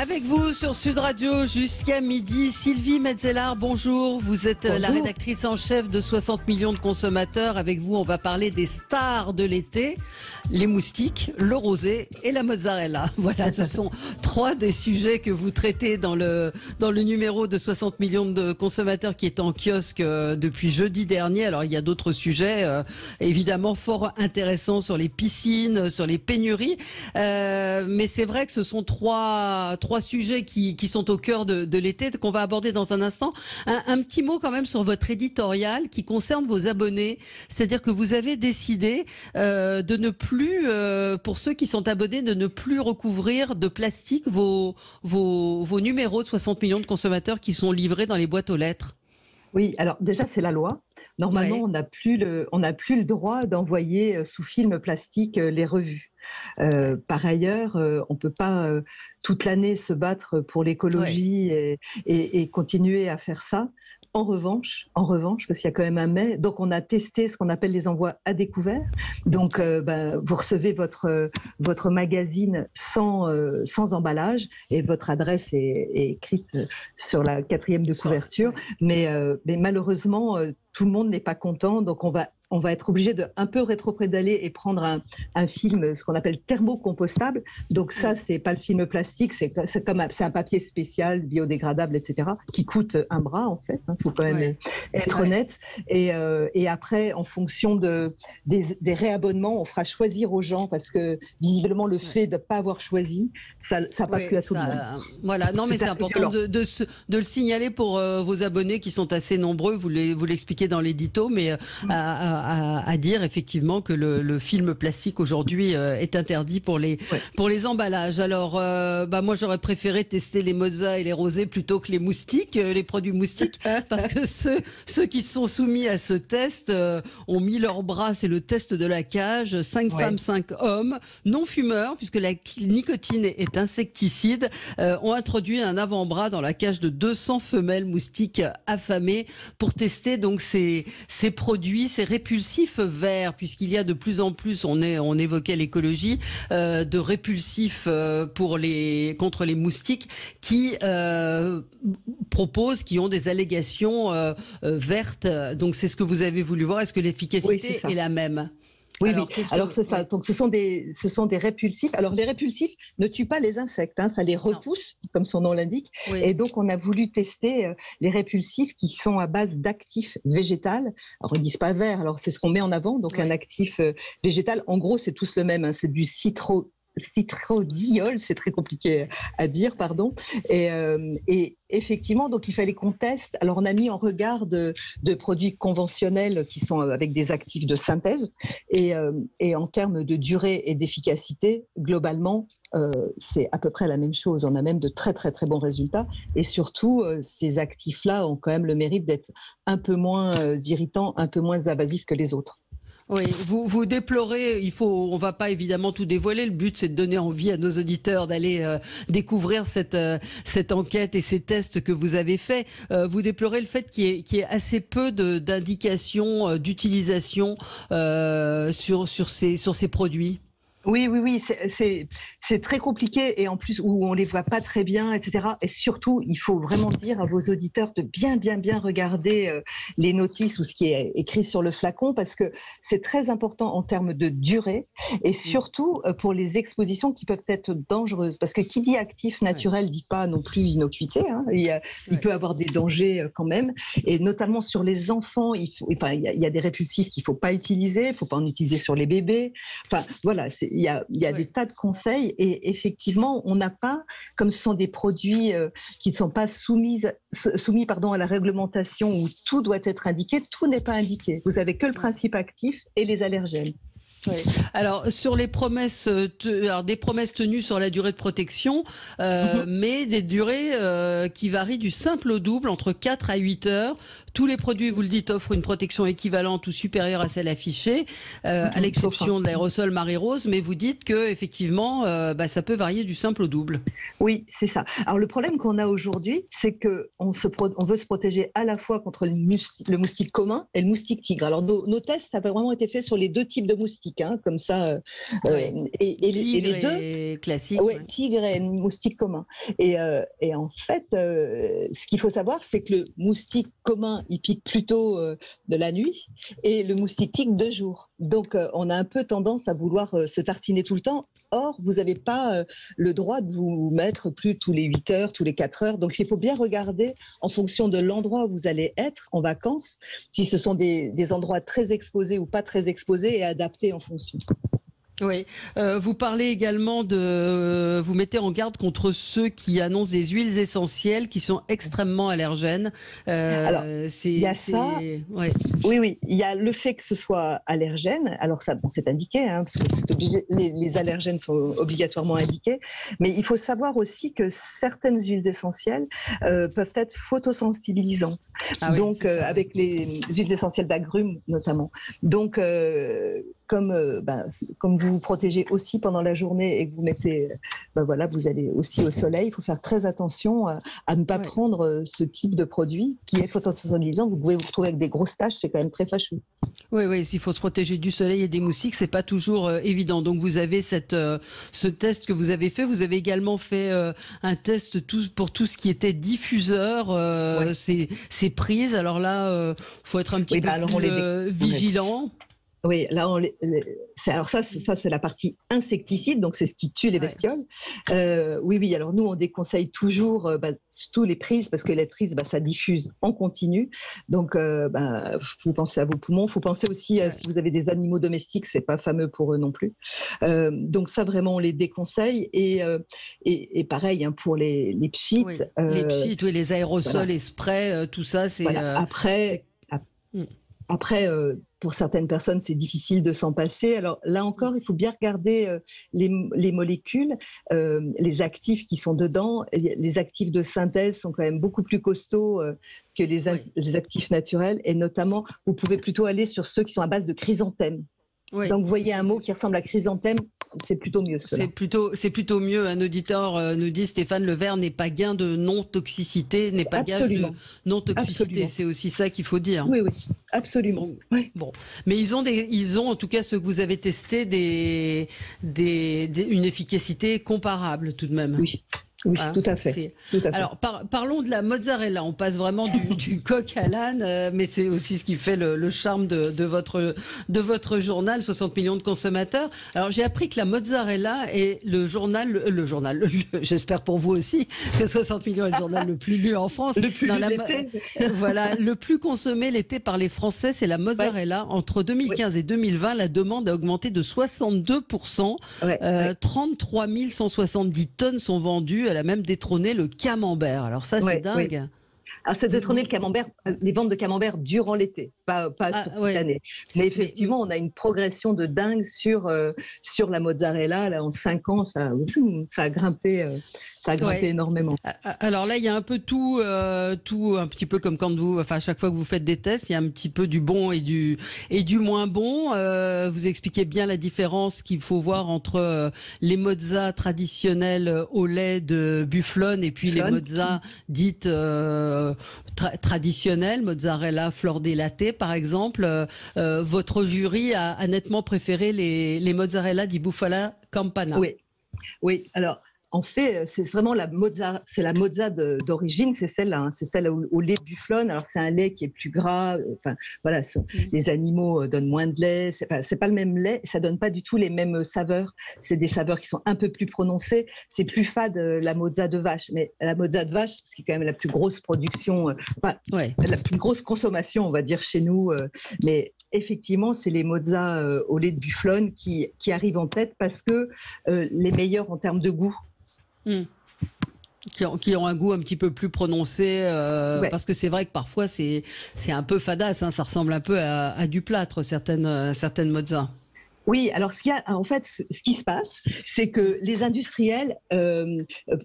Avec vous sur Sud Radio jusqu'à midi, Sylvie Metzeler, bonjour. Vous êtes la rédactrice en chef de 60 millions de consommateurs. Avec vous, on va parler des stars de l'été, les moustiques, le rosé et la mozzarella. Voilà, ce sont trois des sujets que vous traitez dans le numéro de 60 millions de consommateurs qui est en kiosque depuis jeudi dernier. Alors, il y a d'autres sujets évidemment fort intéressants sur les piscines, sur les pénuries. Mais c'est vrai que ce sont trois sujets qui sont au cœur de l'été qu'on va aborder dans un instant. Un petit mot quand même sur votre éditorial qui concerne vos abonnés. C'est-à-dire que vous avez décidé de ne plus, pour ceux qui sont abonnés, de ne plus recouvrir de plastique vos numéros de 60 millions de consommateurs qui sont livrés dans les boîtes aux lettres. Oui, alors déjà c'est la loi. Normalement, Ouais. on n'a plus le droit d'envoyer sous film plastique les revues. Par ailleurs, on ne peut pas toute l'année se battre pour l'écologie et continuer à faire ça. En revanche, parce qu'il y a quand même un mais, donc on a testé ce qu'on appelle les envois à découvert. Donc vous recevez votre magazine sans emballage et votre adresse est écrite sur la 4e de couverture. Mais malheureusement, tout le monde n'est pas content, donc on va être obligé de un peu rétropédaler et prendre un film, ce qu'on appelle thermocompostable. Donc ça, c'est pas le film plastique, c'est un papier spécial, biodégradable, etc., qui coûte un bras en fait. Faut quand même être honnête. Et après, en fonction des réabonnements, on fera choisir aux gens parce que visiblement le fait de ne pas avoir choisi, ça n'a pas plu à tout le monde. Voilà, non mais c'est important de le signaler pour vos abonnés qui sont assez nombreux. Vous l'expliquez dans l'édito, mais à dire effectivement que le film plastique aujourd'hui est interdit pour les emballages. Alors, moi j'aurais préféré tester les mozza et les rosés plutôt que les moustiques, les produits moustiques, parce que ceux qui sont soumis à ce test ont mis leur bras, c'est le test de la cage, 5 femmes, 5 hommes, non fumeurs, puisque la nicotine est insecticide, ont introduit un avant-bras dans la cage de 200 femelles moustiques affamées pour tester donc ces produits, ces répulsifs verts, puisqu'il y a de plus en plus, on évoquait l'écologie, de répulsifs contre les moustiques qui proposent, qui ont des allégations vertes. Donc c'est ce que vous avez voulu voir. Est-ce que l'efficacité est la même ? Oui, alors c'est ça. Donc ce sont des répulsifs. Alors les répulsifs ne tuent pas les insectes, ça les repousse, comme son nom l'indique. Oui. Et donc on a voulu tester les répulsifs qui sont à base d'actifs végétal. Alors ils disent pas vert, alors c'est ce qu'on met en avant. Donc un actif végétal, en gros c'est tous le même. C'est du citrodiol, c'est très compliqué à dire, pardon. Et effectivement, donc il fallait qu'on teste. Alors on a mis en regard de produits conventionnels qui sont avec des actifs de synthèse et en termes de durée et d'efficacité, globalement, c'est à peu près la même chose. On a même de très très très bons résultats et surtout ces actifs-là ont quand même le mérite d'être un peu moins irritants, un peu moins invasifs que les autres. Oui, vous déplorez, on va pas évidemment tout dévoiler, le but c'est de donner envie à nos auditeurs d'aller découvrir cette enquête et ces tests que vous avez faits. Vous déplorez le fait qu'il y ait assez peu d'indications d'utilisation sur ces produits. Oui, c'est très compliqué et en plus où on les voit pas très bien, etc. Et surtout, il faut vraiment dire à vos auditeurs de bien regarder les notices ou ce qui est écrit sur le flacon parce que c'est très important en termes de durée et surtout pour les expositions qui peuvent être dangereuses parce que qui dit actif naturel dit pas non plus innocuité. Il peut avoir des dangers quand même et notamment sur les enfants, il y a des répulsifs qu'il faut pas utiliser, il faut pas en utiliser sur les bébés. Enfin voilà, il y a des tas de conseils et effectivement, on n'a pas, comme ce sont des produits qui ne sont pas soumis à la réglementation où tout doit être indiqué, tout n'est pas indiqué. Vous avez que le principe actif et les allergènes. Oui. Alors sur les promesses, des promesses tenues sur la durée de protection, mais des durées qui varient du simple au double, entre 4 à 8 heures. Tous les produits, vous le dites, offrent une protection équivalente ou supérieure à celle affichée, à l'exception de l'aérosol Marie-Rose, mais vous dites que effectivement, ça peut varier du simple au double. Oui, c'est ça. Alors le problème qu'on a aujourd'hui, c'est que on veut se protéger à la fois contre le moustique commun et le moustique tigre. Alors nos tests avaient vraiment été faits sur les deux types de moustiques. moustique, hein, comme ça. Et tigre les deux, et classique. ouais, tigre et moustique commun. Et en fait, ce qu'il faut savoir, c'est que le moustique commun, il pique plutôt de la nuit et le moustique tigre de jour. Donc, on a un peu tendance à vouloir se tartiner tout le temps. Or, vous n'avez pas le droit de vous mettre plus tous les 8 heures, tous les 4 heures. Donc, il faut bien regarder en fonction de l'endroit où vous allez être en vacances, si ce sont des endroits très exposés ou pas très exposés et adaptés en fonction. Oui, vous parlez également vous mettez en garde contre ceux qui annoncent des huiles essentielles qui sont extrêmement allergènes. Alors, il y a ça. Ouais. Oui, il y a le fait que ce soit allergène. Alors ça, bon, c'est indiqué, hein, parce que c'est obligé, les allergènes sont obligatoirement indiqués. Mais il faut savoir aussi que certaines huiles essentielles peuvent être photosensibilisantes. Ah oui, donc, avec les huiles essentielles d'agrumes notamment. Donc, comme vous vous protégez aussi pendant la journée et que vous mettez, voilà, vous allez aussi au soleil, il faut faire très attention à ne pas prendre ce type de produit qui est photosensibilisant. Vous pouvez vous retrouver avec des grosses taches, c'est quand même très fâcheux. Oui, s'il faut se protéger du soleil et des moustiques, c'est pas toujours évident. Donc vous avez ce test que vous avez fait. Vous avez également fait un test pour tout ce qui était diffuseur, ces prises. Alors là, faut être un petit peu plus vigilant. Oui, là, alors ça, c'est la partie insecticide, donc c'est ce qui tue les bestioles. Oui, alors nous, on déconseille toujours, surtout les prises, parce que les prises, ça diffuse en continu. Donc, vous pensez à vos poumons. Il faut penser aussi, si vous avez des animaux domestiques, c'est pas fameux pour eux non plus. Donc ça, vraiment, on les déconseille. Et pareil, hein, pour les pchites. Oui, les pchites, les aérosols, les sprays, tout ça, c'est... Voilà. Après, pour certaines personnes, c'est difficile de s'en passer. Alors là encore, il faut bien regarder les molécules, les actifs qui sont dedans. Les actifs de synthèse sont quand même beaucoup plus costauds que les actifs naturels. Et notamment, vous pouvez plutôt aller sur ceux qui sont à base de chrysanthème. Oui. Donc, vous voyez un mot qui ressemble à chrysanthème, c'est plutôt mieux. C'est plutôt mieux. Un auditeur nous dit, Stéphane, le verre n'est pas gain de non-toxicité, n'est pas gage de non-toxicité. C'est aussi ça qu'il faut dire. Oui, absolument. Bon. Mais ils ont, en tout cas, ceux que vous avez testés, une efficacité comparable tout de même. Oui, tout à fait. Alors, parlons de la mozzarella. On passe vraiment du coq à l'âne, mais c'est aussi ce qui fait le charme de votre journal, 60 millions de consommateurs. Alors, j'ai appris que la mozzarella est le journal, j'espère pour vous aussi, que 60 millions est le journal le plus lu en France. Le plus lu l'été. Voilà, le plus consommé l'été par les Français, c'est la mozzarella. Ouais. Entre 2015 et 2020, la demande a augmenté de 62%. 33 170 tonnes sont vendues. Elle a même détrôné le camembert. Alors ça, c'est dingue. Alors, c'est détrôné le camembert, les ventes de camembert durant l'été, pas sur toute l'année. Mais effectivement, on a une progression de dingue sur la mozzarella. Là, en 5 ans, ça a grimpé. Ça a grimpé énormément. Alors là, il y a un peu tout, un petit peu comme quand à chaque fois que vous faites des tests, il y a un petit peu du bon et du moins bon. Vous expliquez bien la différence qu'il faut voir entre les mozzas traditionnelles au lait de bufflone et puis les mozzas dites traditionnelles, mozzarella flor de latte par exemple. Votre jury a nettement préféré les mozzarella di bufala campana. Oui. Alors, en fait, c'est vraiment la mozza d'origine, c'est celle-là, hein, c'est celle au lait de bufflone. Alors c'est un lait qui est plus gras. Voilà, les animaux donnent moins de lait. C'est pas le même lait, ça donne pas du tout les mêmes saveurs. C'est des saveurs qui sont un peu plus prononcées. C'est plus fade la mozza de vache, mais la mozza de vache, c'est quand même la plus grosse production, la plus grosse consommation, on va dire chez nous. Mais effectivement, c'est les mozzas au lait de bufflone qui arrivent en tête parce que les meilleurs en termes de goût. Qui ont un goût un petit peu plus prononcé, parce que c'est vrai que parfois c'est un peu fadasse, hein, ça ressemble un peu à du plâtre, certaines mozzas. Oui, alors ce qui se passe, c'est que les industriels,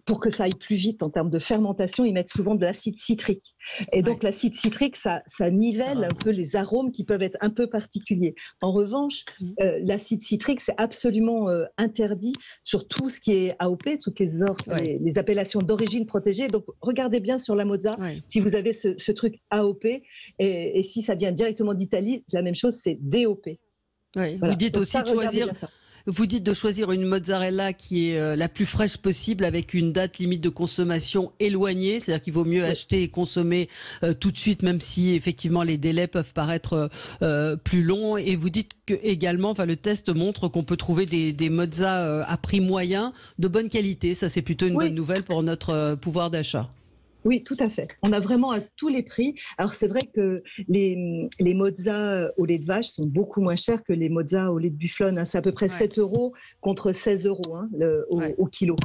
pour que ça aille plus vite en termes de fermentation, ils mettent souvent de l'acide citrique. Et donc l'acide citrique, ça nivelle un peu les arômes qui peuvent être un peu particuliers. En revanche, l'acide citrique, c'est absolument interdit sur tout ce qui est AOP, toutes les appellations d'origine protégée. Donc regardez bien sur la mozza, si vous avez ce truc AOP, et si ça vient directement d'Italie, la même chose, c'est DOP. Oui. Voilà. Vous dites Donc aussi ça, de regardez choisir. bien ça. Vous dites de choisir une mozzarella qui est la plus fraîche possible avec une date limite de consommation éloignée. C'est-à-dire qu'il vaut mieux acheter et consommer tout de suite, même si effectivement les délais peuvent paraître plus longs. Et vous dites que également, enfin, le test montre qu'on peut trouver des mozzas à prix moyen de bonne qualité. Ça, c'est plutôt une bonne nouvelle pour notre pouvoir d'achat. Oui, tout à fait. On a vraiment à tous les prix. Alors, c'est vrai que les mozzas au lait de vache sont beaucoup moins chers que les mozzas au lait de bufflone, hein. C'est à peu près 7 euros contre 16 euros, hein, au kilo.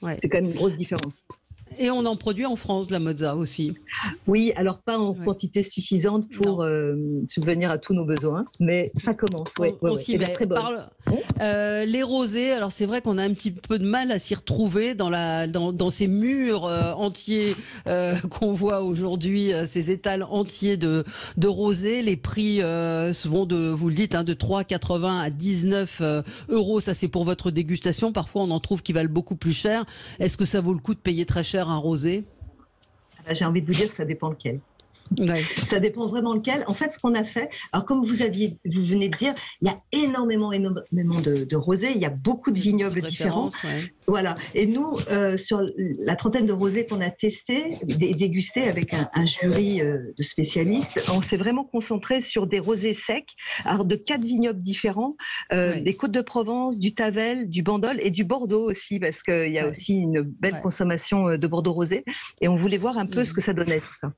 Ouais. C'est quand même une grosse différence. Et on en produit en France de la mozza aussi. Oui, alors pas en quantité suffisante pour subvenir à tous nos besoins, mais ça commence. On s'y met. Très bonne. Les rosés, alors c'est vrai qu'on a un petit peu de mal à s'y retrouver dans ces murs entiers qu'on voit aujourd'hui, ces étals entiers de rosés. Les prix vont vous le dites, de 3,80 à 19 euros. Ça, c'est pour votre dégustation. Parfois, on en trouve qui valent beaucoup plus cher. Est-ce que ça vaut le coup de payer très cher un rosé? J'ai envie de vous dire que ça dépend lequel. Ouais. Ça dépend vraiment lequel. En fait, ce qu'on a fait, alors comme vous venez de dire, il y a énormément de rosés, il y a beaucoup de vignobles différents. Ouais. Voilà. Et nous, sur la trentaine de rosés qu'on a testés et dégustés avec un jury de spécialistes, on s'est vraiment concentré sur des rosés secs, alors de 4 vignobles différents, des Côtes de Provence, du Tavel, du Bandol et du Bordeaux aussi, parce qu'il y a aussi une belle consommation de Bordeaux rosé. Et on voulait voir un peu ce que ça donnait, tout ça.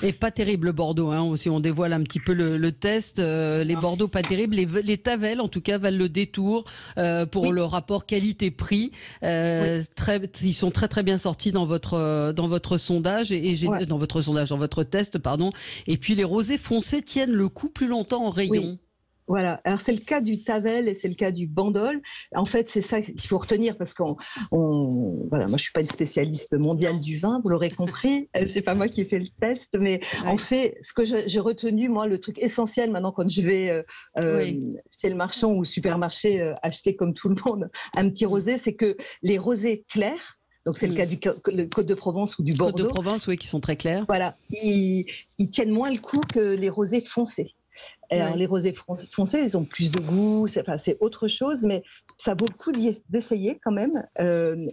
Et pas terrible le Bordeaux, si on dévoile un petit peu le test. Les Bordeaux pas terribles, les Tavel en tout cas valent le détour pour le rapport qualité-prix. Ils sont très très bien sortis dans votre sondage dans votre test pardon. Et puis les rosés foncés tiennent le coup plus longtemps en rayon. Oui. Voilà, alors c'est le cas du Tavel et c'est le cas du Bandol. En fait, c'est ça qu'il faut retenir parce voilà, moi je suis pas une spécialiste mondiale du vin, vous l'aurez compris, c'est pas moi qui ai fait le test, mais en fait, ce que j'ai retenu, moi, le truc essentiel maintenant quand je vais chez le marchand ou au supermarché acheter comme tout le monde un petit rosé, c'est que les rosés clairs, donc c'est le cas du Côte de Provence ou du Bordeaux. Côte de Provence, oui, qui sont très clairs. Voilà, ils tiennent moins le coup que les rosés foncés. Alors, les rosés foncés, ils ont plus de goût, c'est autre chose, mais ça vaut le coup d'essayer quand même,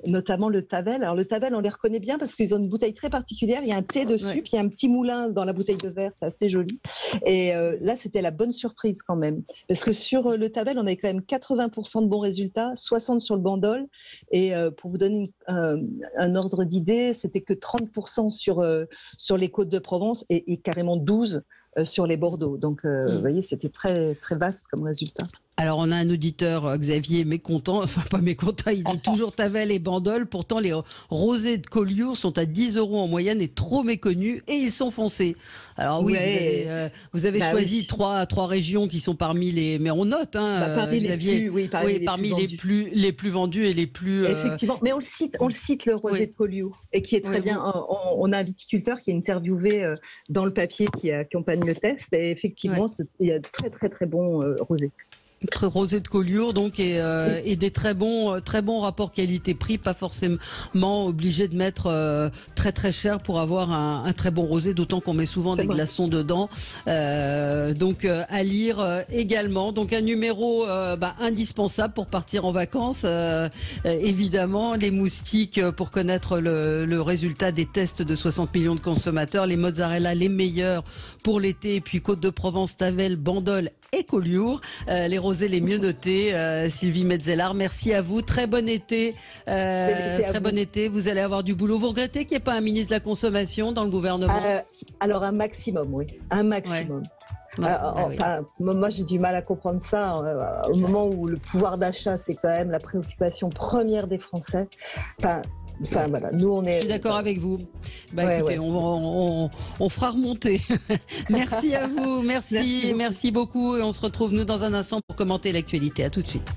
notamment le Tavel. Alors, le Tavel, on les reconnaît bien parce qu'ils ont une bouteille très particulière. Il y a un thé dessus, puis il y a un petit moulin dans la bouteille de verre, c'est assez joli. Et là, c'était la bonne surprise quand même. Parce que sur le Tavel, on avait quand même 80% de bons résultats, 60% sur le Bandol. Et pour vous donner un ordre d'idée, c'était que 30% sur les Côtes de Provence et carrément 12% sur les Bordeaux. Donc, vous voyez, c'était très, très vaste comme résultat. Alors, on a un auditeur, Xavier, mécontent, enfin pas mécontent, il dit toujours Tavel et Bandol. Pourtant, les rosés de Collioure sont à 10 euros en moyenne et trop méconnus et ils sont foncés. Alors oui, vous avez choisi trois régions qui sont parmi les... Mais on note, parmi Xavier. Parmi les plus vendus et les plus... Effectivement, mais on le cite le rosé de Collioure et qui est très bien. On a un viticulteur qui est interviewé dans le papier qui accompagne le test et effectivement, il y a très très très bons rosés. Rosé de Collioure donc et des très bons rapports qualité-prix, pas forcément obligé de mettre très très cher pour avoir un très bon rosé, d'autant qu'on met souvent des glaçons dedans, donc à lire également. Donc un numéro indispensable pour partir en vacances, évidemment les moustiques pour connaître le résultat des tests de 60 millions de consommateurs, les mozzarella les meilleurs pour l'été, et puis Côte de Provence, Tavel, Bandol et Collioure, les rosés les mieux notés. Sylvie Metzeler, merci à vous, très bon été, bon été, vous allez avoir du boulot. Vous regrettez qu'il n'y ait pas un ministre de la Consommation dans le gouvernement? Alors un maximum, oui, un maximum. Moi j'ai du mal à comprendre ça au moment où le pouvoir d'achat c'est quand même la préoccupation première des Français. Voilà, nous on est. Je suis d'accord avec vous. Écoutez, on fera remonter. Merci à vous, merci beaucoup, et on se retrouve nous dans un instant pour commenter l'actualité. À tout de suite.